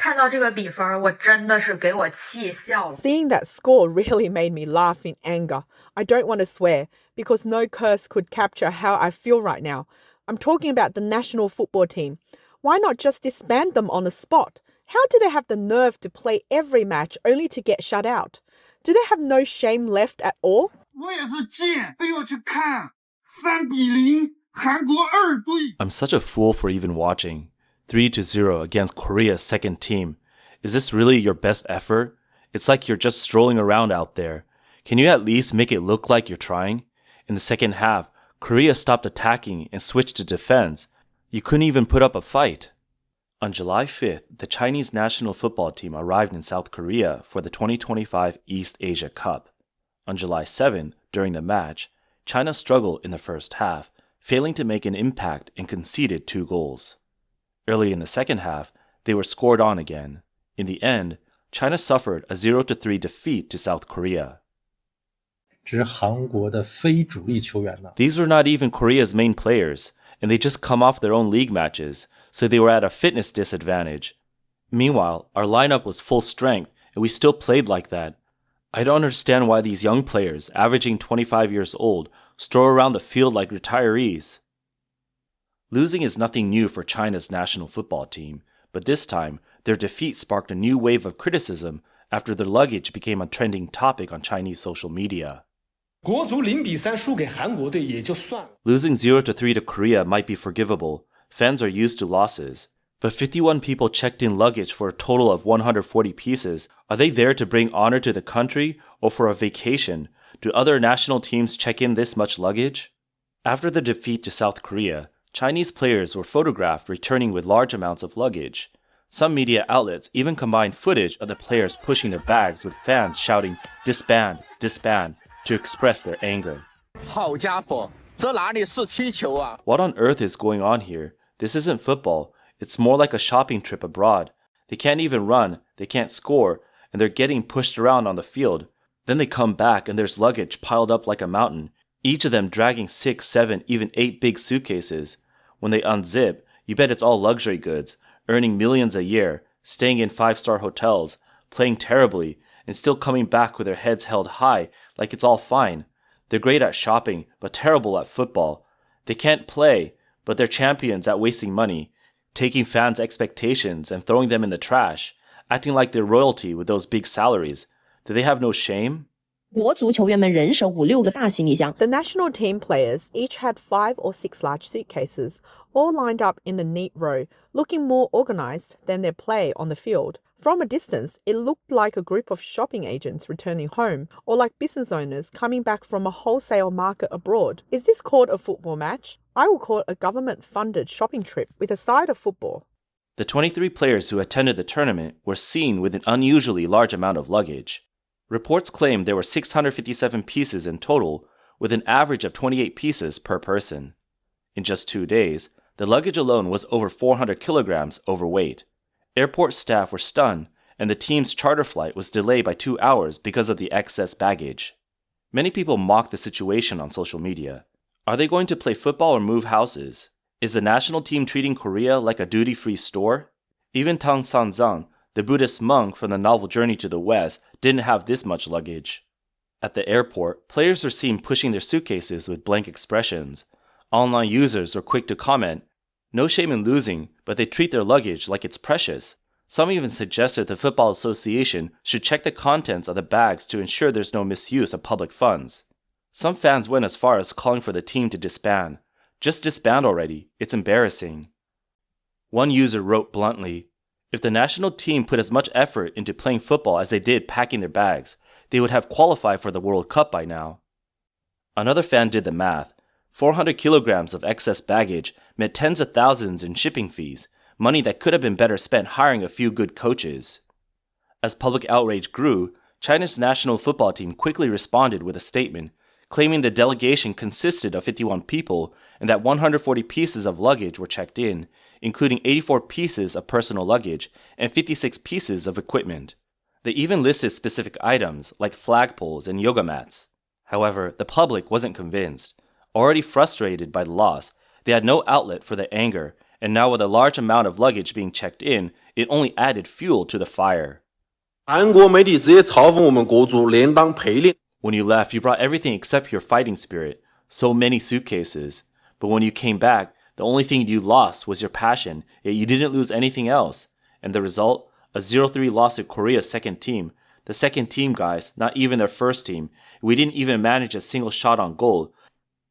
看到这个比分，我真的是给我气笑了。Seeing that score really made me laugh in anger. I don't want to swear, because no curse could capture how I feel right now. I'm talking about the national football team. Why not just disband them on the spot? How do they have the nerve to play every match only to get shut out? Do they have no shame left at all? 我也是贱，非要去看3-0韩国2队。 I'm such a fool for even watching. 3-0 against Korea's second team. Is this really your best effort? It's like you're just strolling around out there. Can you at least make it look like you're trying? In the second half, Korea stopped attacking and switched to defense. You couldn't even put up a fight. On July 5th, the Chinese national football team arrived in South Korea for the 2025 East Asia Cup. On July 7th, during the match, China struggled in the first half, failing to make an impact and conceded 2 goals. Early in the second half, they were scored on again. In the end, China suffered a 0-3 defeat to South Korea. 这是韩国的非主力球员呢。 These were not even Korea's main players, and they just come off their own league matches, so they were at a fitness disadvantage. Meanwhile, our lineup was full strength, and we still played like that. I don't understand why these young players, averaging 25 years old, stroll around the field like retirees. Losing is nothing new for China's national football team, but this time, their defeat sparked a new wave of criticism after their luggage became a trending topic on Chinese social media. 国足0-3输给韩国队也就算了。 Losing 0-3 to Korea might be forgivable. Fans are used to losses. But 51 people checked in luggage for a total of 140 pieces. Are they there to bring honor to the country or for a vacation? Do other national teams check in this much luggage? After the defeat to South Korea, Chinese players were photographed returning with large amounts of luggage. Some media outlets even combined footage of the players pushing their bags with fans shouting, "Disband, disband," to express their anger. 好家伙，这哪里是踢球啊？ What on earth is going on here? This isn't football. It's more like a shopping trip abroad. They can't even run, they can't score, and they're getting pushed around on the field. Then they come back and there's luggage piled up like a mountain, each of them dragging 6, 7, even 8 big suitcases. When they unzip, you bet it's all luxury goods, earning millions a year, staying in 5-star hotels, playing terribly, and still coming back with their heads held high like it's all fine. They're great at shopping, but terrible at football. They can't play, but they're champions at wasting money, taking fans' expectations and throwing them in the trash, acting like they're royalty with those big salaries. Do they have no shame? 国足球员们人手5-6个大行李箱。 The national team players each had 5 or 6 large suitcases, all lined up in a neat row, looking more organized than their play on the field. From a distance, it looked like a group of shopping agents returning home, or like business owners coming back from a wholesale market abroad. Is this called a football match? I will call it a government-funded shopping trip with a side of football. The 23 players who attended the tournament were seen with an unusually large amount of luggage. Reports claim there were 657 pieces in total, with an average of 28 pieces per person. In just 2 days, the luggage alone was over 400 kilograms overweight. Airport staff were stunned, and the team's charter flight was delayed by 2 hours because of the excess baggage. Many people mock the situation on social media. Are they going to play football or move houses? Is the national team treating Korea like a duty-free store? Even Tang Sanzang, the Buddhist monk from the novel Journey to the West, didn't have this much luggage. At the airport, players were seen pushing their suitcases with blank expressions. Online users were quick to comment, "No shame in losing, but they treat their luggage like it's precious." Some even suggested the Football Association should check the contents of the bags to ensure there's no misuse of public funds. Some fans went as far as calling for the team to disband. Just disband already, it's embarrassing. One user wrote bluntly, "If the national team put as much effort into playing football as they did packing their bags, they would have qualified for the World Cup by now." Another fan did the math. 400 kilograms of excess baggage meant tens of thousands in shipping fees, money that could have been better spent hiring a few good coaches. As public outrage grew, China's national football team quickly responded with a statement, claiming the delegation consisted of 51 people and that 140 pieces of luggage were checked in, including 84 pieces of personal luggage and 56 pieces of equipment. They even listed specific items like flagpoles and yoga mats. However, the public wasn't convinced. Already frustrated by the loss, they had no outlet for their anger and now with a large amount of luggage being checked in, it only added fuel to the fire. 韩国媒体直接嘲讽我们国足连当陪练。 When you left, you brought everything except your fighting spirit. So many suitcases. But when you came back, the only thing you lost was your passion, yet you didn't lose anything else. And the result? A 0-3 loss to Korea's second team. The second team, guys, not even their first team. We didn't even manage a single shot on goal.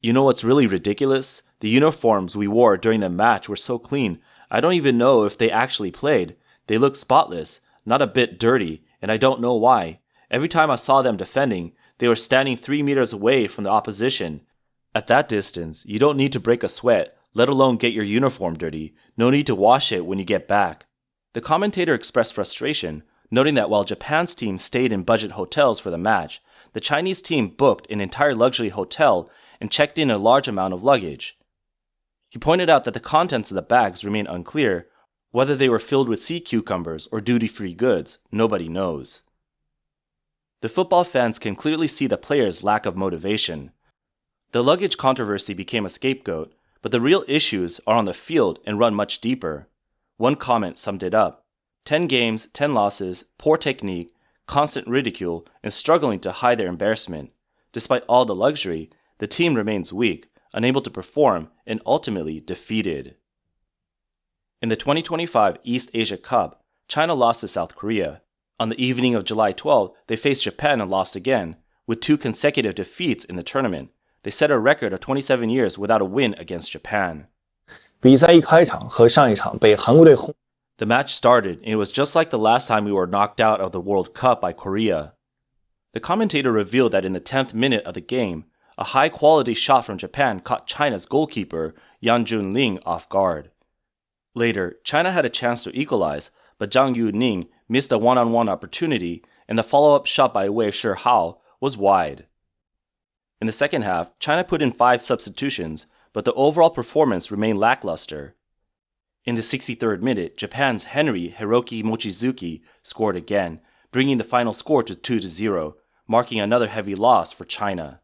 You know what's really ridiculous? The uniforms we wore during the match were so clean. I don't even know if they actually played. They looked spotless, not a bit dirty, and I don't know why. Every time I saw them defending, they were standing 3 meters away from the opposition. At that distance, you don't need to break a sweat, let alone get your uniform dirty. No need to wash it when you get back. The commentator expressed frustration, noting that while Japan's team stayed in budget hotels for the match, the Chinese team booked an entire luxury hotel and checked in a large amount of luggage. He pointed out that the contents of the bags remain unclear. Whether they were filled with sea cucumbers or duty-free goods, nobody knows. The football fans can clearly see the players' lack of motivation. The luggage controversy became a scapegoat, but the real issues are on the field and run much deeper. One comment summed it up: 10 games, 10 losses, poor technique, constant ridicule, and struggling to hide their embarrassment. Despite all the luxury, the team remains weak, unable to perform, and ultimately defeated. In the 2025 East Asia Cup, China lost to South Korea. On the evening of July 12, they faced Japan and lost again, with 2 consecutive defeats in the tournament. They set a record of 27 years without a win against Japan. 比赛一开场和上一场被韩国队轰。 The match started, and it was just like the last time we were knocked out of the World Cup by Korea. The commentator revealed that in the 10th minute of the game, a high-quality shot from Japan caught China's goalkeeper, Yang Junling, off guard. Later, China had a chance to equalize, but Zhang Yuning missed a one-on-one opportunity, and the follow-up shot by Wei Shihao was wide. In the second half, China put in 5 substitutions, but the overall performance remained lackluster. In the 63rd minute, Japan's Henry Hiroki Mochizuki scored again, bringing the final score to 2-0, marking another heavy loss for China.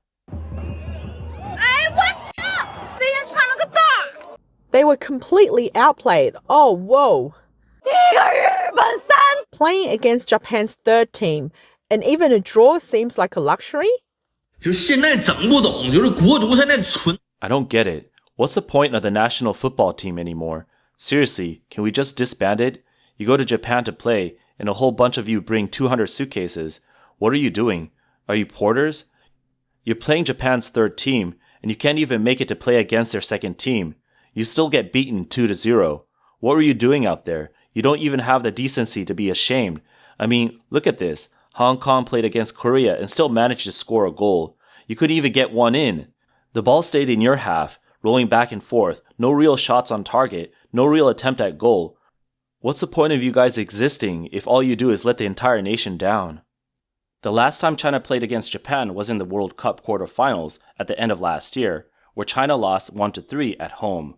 They were completely outplayed. Oh, whoa. Playing against Japan's third team, and even a draw seems like a luxury? 就是现在整不懂，就是国足现在纯。 I don't get it. What's the point of the national football team anymore? Seriously, can we just disband it? You go to Japan to play, and a whole bunch of you bring 200 suitcases. What are you doing? Are you porters? You're playing Japan's third team, and you can't even make it to play against their second team. You still get beaten 2-0. What were you doing out there? You don't even have the decency to be ashamed. I mean, look at this. Hong Kong played against Korea and still managed to score a goal. You couldn't even get one in. The ball stayed in your half, rolling back and forth. No real shots on target. No real attempt at goal. What's the point of you guys existing if all you do is let the entire nation down? The last time China played against Japan was in the World Cup quarterfinals at the end of last year, where China lost 1-3 at home.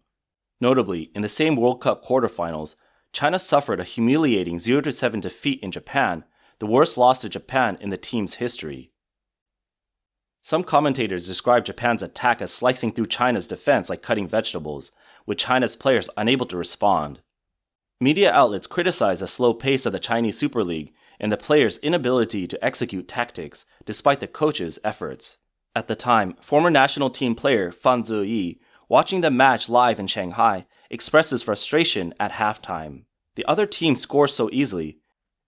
Notably, in the same World Cup quarterfinals, China suffered a humiliating 0-7 defeat in Japan, the worst loss to Japan in the team's history. Some commentators describe Japan's attack as slicing through China's defense like cutting vegetables, with China's players unable to respond. Media outlets criticize the slow pace of the Chinese Super League and the players' inability to execute tactics despite the coach's efforts. At the time, former national team player Fan Ziyi, watching the match live in Shanghai, expresses frustration at halftime. The other team scores so easily.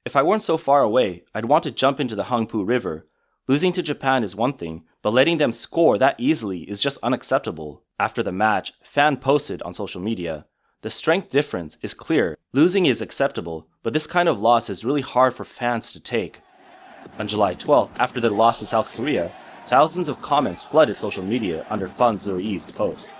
If I weren't so far away, I'd want to jump into the Hangpu River. Losing to Japan is one thing, but letting them score that easily is just unacceptable. After the match, Fan posted on social media, "The strength difference is clear. Losing is acceptable, but this kind of loss is really hard for fans to take." On July 12th, after the loss to South Korea, thousands of comments flooded social media under Fan Ziyi's post.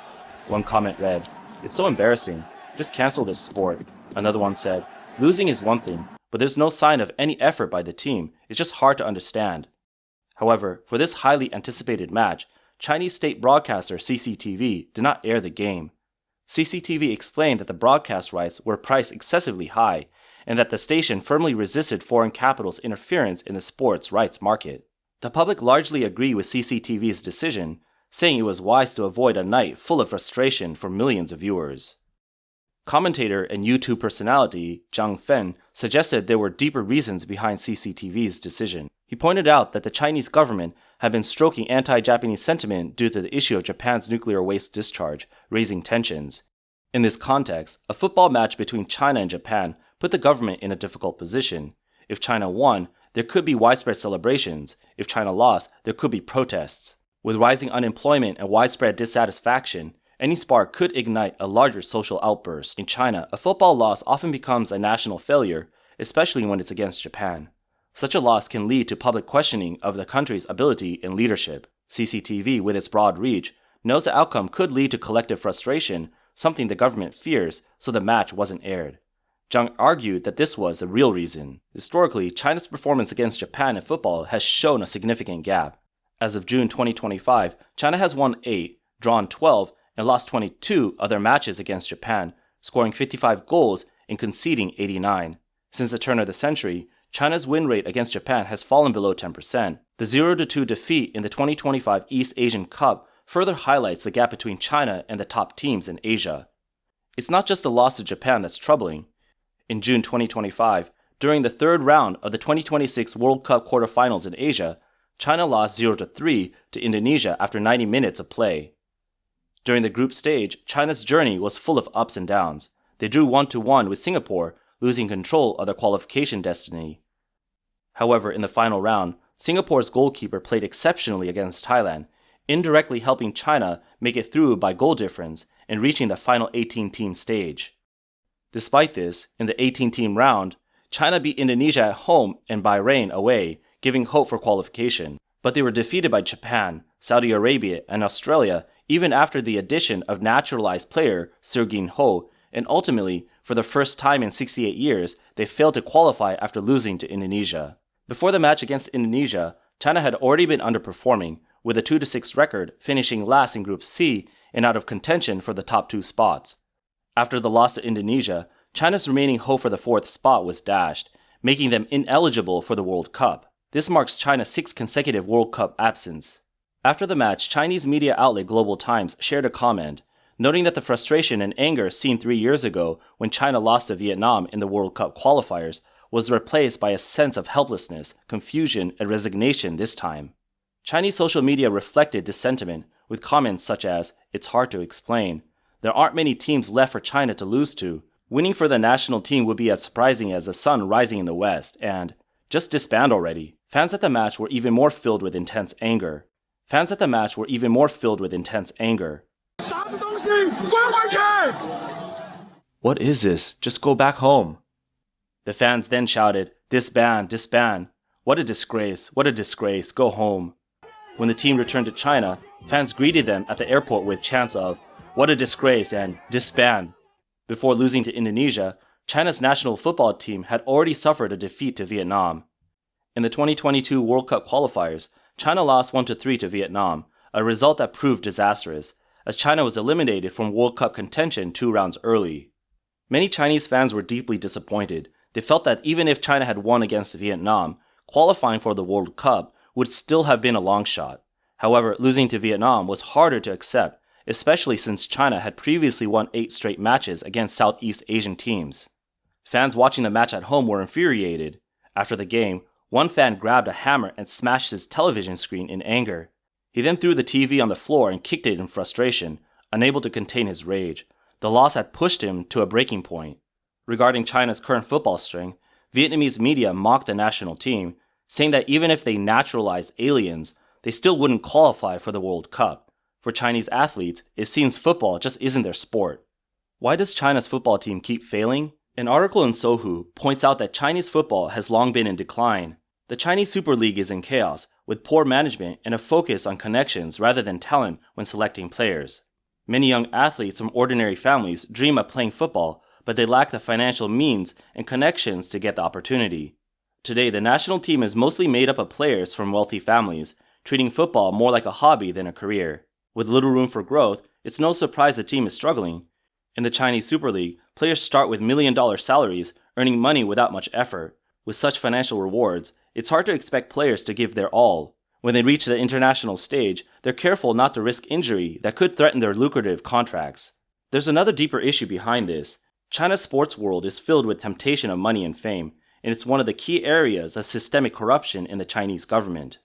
One comment read, "It's so embarrassing. Just cancel this sport." Another one said, "Losing is one thing, but there's no sign of any effort by the team. It's just hard to understand." However, for this highly anticipated match, Chinese state broadcaster CCTV did not air the game. CCTV explained that the broadcast rights were priced excessively high and that the station firmly resisted foreign capital's interference in the sports rights market. The public largely agreed with CCTV's decision, saying it was wise to avoid a night full of frustration for millions of viewers. Commentator and YouTube personality Zhang Fen suggested there were deeper reasons behind CCTV's decision. He pointed out that the Chinese government had been stoking anti-Japanese sentiment due to the issue of Japan's nuclear waste discharge, raising tensions. In this context, a football match between China and Japan put the government in a difficult position. If China won, there could be widespread celebrations. If China lost, there could be protests. With rising unemployment and widespread dissatisfaction, any spark could ignite a larger social outburst. In China, a football loss often becomes a national failure, especially when it's against Japan. Such a loss can lead to public questioning of the country's ability and leadership. CCTV, with its broad reach, knows the outcome could lead to collective frustration, something the government fears, so the match wasn't aired. Zhang argued that this was the real reason. Historically, China's performance against Japan in football has shown a significant gap. As of June 2025, China has won 8, drawn 12, and lost 22 other matches against Japan, scoring 55 goals and conceding 89. Since the turn of the century, China's win rate against Japan has fallen below 10%. The 0-2 defeat in the 2025 East Asian Cup further highlights the gap between China and the top teams in Asia. It's not just the loss to Japan that's troubling. In June 2025, during the third round of the 2026 World Cup quarterfinals in Asia, China lost 0-3 to Indonesia after 90 minutes of play. During the group stage, China's journey was full of ups and downs. They drew 1-1 with Singapore, losing control of their qualification destiny. However, in the final round, Singapore's goalkeeper played exceptionally against Thailand, indirectly helping China make it through by goal difference and reaching the final 18-team stage. Despite this, in the 18-team round, China beat Indonesia at home and Bahrain away, giving hope for qualification. But they were defeated by Japan, Saudi Arabia, and Australia even after the addition of naturalized player Sergin Ho, and ultimately, for the first time in 68 years, they failed to qualify after losing to Indonesia. Before the match against Indonesia, China had already been underperforming, with a 2-6 record, finishing last in Group C and out of contention for the top 2 spots. After the loss to Indonesia, China's remaining hope for the 4th spot was dashed, making them ineligible for the World Cup. This marks China's 6th consecutive World Cup absence. After the match, Chinese media outlet Global Times shared a comment, noting that the frustration and anger seen 3 years ago when China lost to Vietnam in the World Cup qualifiers was replaced by a sense of helplessness, confusion, and resignation this time. Chinese social media reflected this sentiment, with comments such as, "It's hard to explain. There aren't many teams left for China to lose to. Winning for the national team would be as surprising as the sun rising in the west," and "Just disband already." Fans at the match were even more filled with intense anger. What is this? Just go back home. The fans then shouted, "Disband, disband. What a disgrace, what a disgrace, go home." When the team returned to China, fans greeted them at the airport with chants of, "What a disgrace," and "Disband." Before losing to Indonesia, China's national football team had already suffered a defeat to Vietnam. In the 2022 World Cup qualifiers, China lost 1-3 to Vietnam, a result that proved disastrous, as China was eliminated from World Cup contention 2 rounds early. Many Chinese fans were deeply disappointed. They felt that even if China had won against Vietnam, qualifying for the World Cup would still have been a long shot. However, losing to Vietnam was harder to accept, especially since China had previously won 8 straight matches against Southeast Asian teams. Fans watching the match at home were infuriated. After the game, one fan grabbed a hammer and smashed his television screen in anger. He then threw the TV on the floor and kicked it in frustration, unable to contain his rage. The loss had pushed him to a breaking point. Regarding China's current football strength, Vietnamese media mocked the national team, saying that even if they naturalized aliens, they still wouldn't qualify for the World Cup. For Chinese athletes, it seems football just isn't their sport. Why does China's football team keep failing? An article in Sohu points out that Chinese football has long been in decline. The Chinese Super League is in chaos, with poor management and a focus on connections rather than talent when selecting players. Many young athletes from ordinary families dream of playing football, but they lack the financial means and connections to get the opportunity. Today, the national team is mostly made up of players from wealthy families, treating football more like a hobby than a career. With little room for growth, it's no surprise the team is struggling. In the Chinese Super League, players start with million-dollar salaries, earning money without much effort. With such financial rewards, it's hard to expect players to give their all. When they reach the international stage, they're careful not to risk injury that could threaten their lucrative contracts. There's another deeper issue behind this. China's sports world is filled with temptation of money and fame, and it's one of the key areas of systemic corruption in the Chinese government.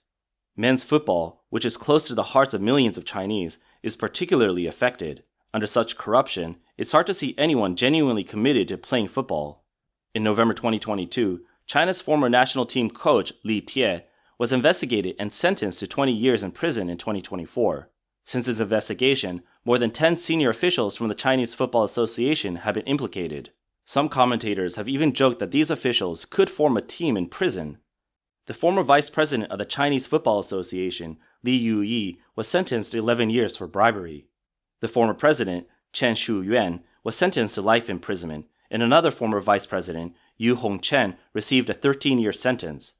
Men's football, which is close to the hearts of millions of Chinese, is particularly affected. Under such corruption, it's hard to see anyone genuinely committed to playing football. In November 2022, China's former national team coach Li Tie was investigated and sentenced to 20 years in prison in 2024. Since his investigation, more than 10 senior officials from the Chinese Football Association have been implicated. Some commentators have even joked that these officials could form a team in prison. The former vice president of the Chinese Football Association, Li Yuyi, was sentenced to 11 years for bribery. The former president, Chen Shuyuan, was sentenced to life imprisonment, and another former vice president, Yu Hongchen, received a 13-year sentence.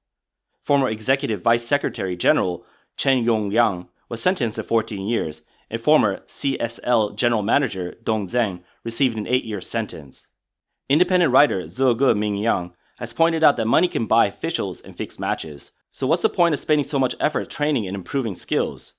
Former executive vice secretary general, Chen Yongyang, was sentenced to 14 years, and former CSL general manager Dong Zheng received an 8-year sentence. Independent writer Zege Mingyang has pointed out that money can buy officials and fix matches, so what's the point of spending so much effort training and improving skills?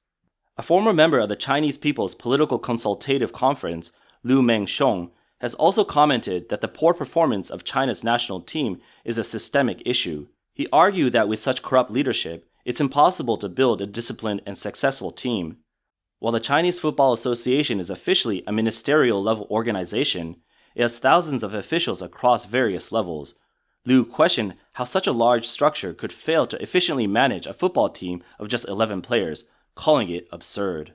A former member of the Chinese People's Political Consultative Conference, Lu Mengshong, has also commented that the poor performance of China's national team is a systemic issue. He argued that with such corrupt leadership, it's impossible to build a disciplined and successful team. While the Chinese Football Association is officially a ministerial-level organization, it has thousands of officials across various levels. Liu questioned how such a large structure could fail to efficiently manage a football team of just 11 players, calling it absurd.